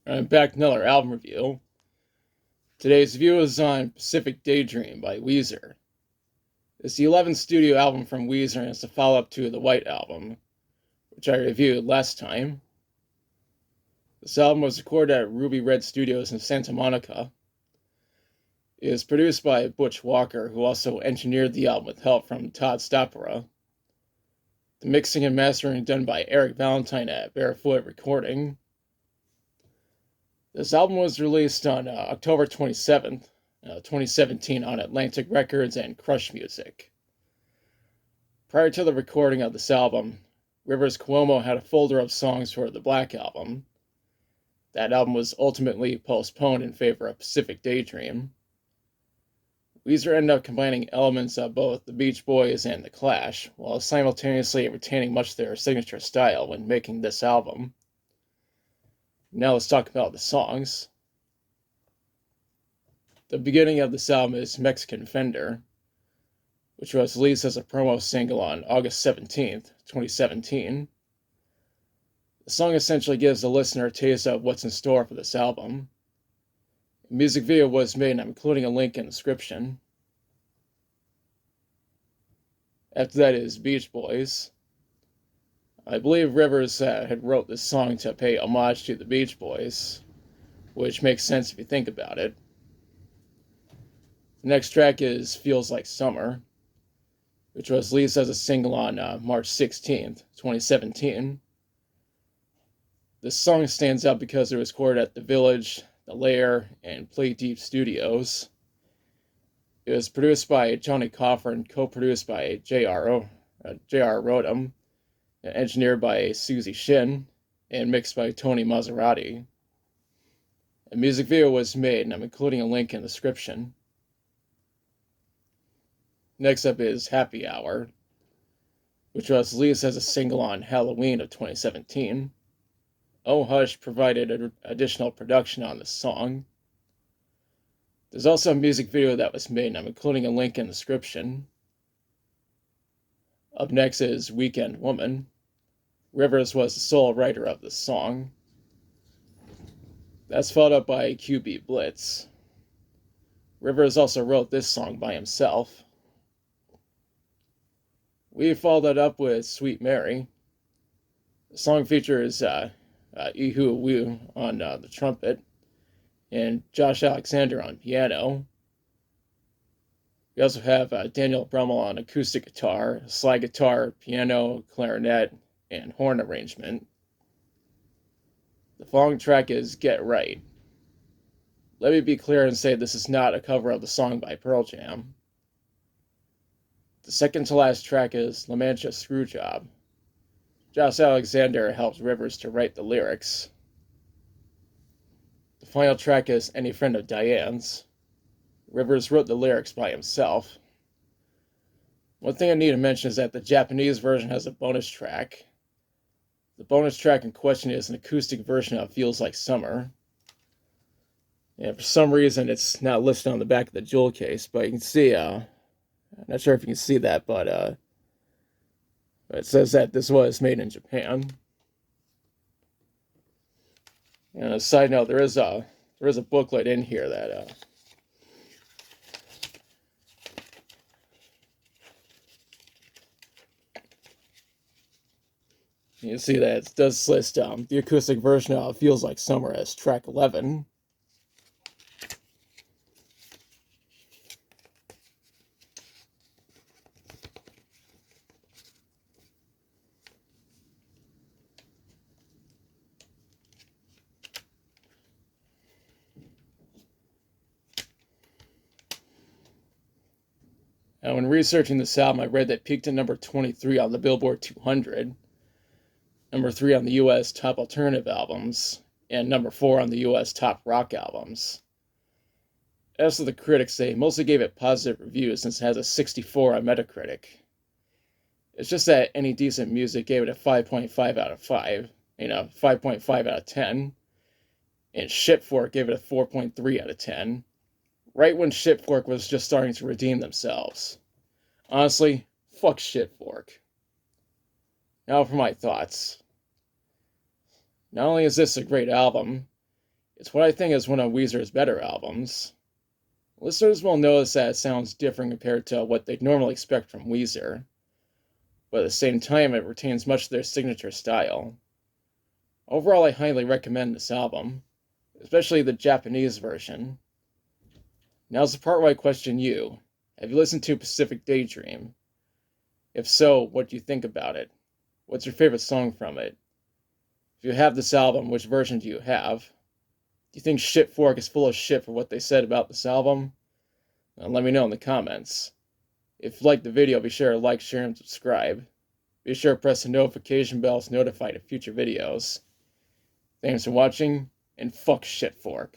I'm back with another album review. Today's review is on Pacific Daydream by Weezer. It's the 11th studio album from Weezer and it's a follow up to the White Album, which I reviewed last time. This album was recorded at Ruby Red Studios in Santa Monica. It is produced by Butch Walker, who also engineered the album with help from Todd Stopera. The mixing and mastering done by Eric Valentine at Barefoot Recording. This album was released on October 27th, 2017 on Atlantic Records and Crush Music. Prior to the recording of this album, Rivers Cuomo had a folder of songs for the Black Album. That album was ultimately postponed in favor of Pacific Daydream. Weezer ended up combining elements of both the Beach Boys and the Clash, while simultaneously retaining much of their signature style when making this album. Now let's talk about the songs. The beginning of this album is Mexican Fender, which was released as a promo single on August 17th, 2017. The song essentially gives the listener a taste of what's in store for this album. A music video was made, and I'm including a link in the description. After that is Beach Boys. I believe Rivers had wrote this song to pay homage to the Beach Boys, which makes sense if you think about it. The next track is Feels Like Summer, which was released as a single on March 16th, 2017. This song stands out because it was recorded at The Village, The Lair, and Play Deep Studios. It was produced by Johnny Cochran, co-produced by J.R. Rodham, engineered by Susie Shin, and mixed by Tony Maserati. A music video was made, and I'm including a link in the description. Next up is Happy Hour, which was released as a single on Halloween of 2017. Oh Hush provided additional production on this song. There's also a music video that was made, and I'm including a link in the description. Up next is Weekend Woman. Rivers was the sole writer of this song. That's followed up by QB Blitz. Rivers also wrote this song by himself. We followed that up with Sweet Mary. The song features Ihu Wu on the trumpet and Josh Alexander on piano. We also have Daniel Brummel on acoustic guitar, slide guitar, piano, clarinet, and horn arrangement. The following track is Get Right. Let me be clear and say this is not a cover of the song by Pearl Jam. The second to last track is La Mancha Screwjob. Josh Alexander helps Rivers to write the lyrics. The final track is Any Friend of Diane's. Rivers wrote the lyrics by himself. One thing I need to mention is that the Japanese version has a bonus track. The bonus track in question is an acoustic version of Feels Like Summer. And for some reason it's not listed on the back of the jewel case, but you can see, I'm not sure if you can see that, but it says that this was made in Japan. And a side note, there is a booklet in here that you can see that it does list the acoustic version of Feels Like Summer as track 11. Now, when researching this album, I read that it peaked at number 23 on the Billboard 200, number 3 on the US Top Alternative Albums, and number 4 on the US Top Rock Albums. As for the critics, they mostly gave it positive reviews since it has a 64 on Metacritic. It's just that Any Decent Music gave it a 5.5 out of 5, 5.5 out of 10, and Shitfork gave it a 4.3 out of 10. Right when Shitfork was just starting to redeem themselves. Honestly, fuck Shitfork. Now for my thoughts. Not only is this a great album, It's what I think is one of Weezer's better albums. Listeners will notice that it sounds different compared to what they'd normally expect from Weezer, but at the same time it retains much of their signature style. Overall, I highly recommend this album, especially the Japanese version. Now's the part where I question you. Have you listened to Pacific Daydream? If so, what do you think about it? What's your favorite song from it? If you have this album, which version do you have? Do you think Shitfork is full of shit for what they said about this album? Let me know in the comments. If you liked the video, be sure to like, share, and subscribe. Be sure to press the notification bell to be notified of future videos. Thanks for watching, and fuck Shitfork.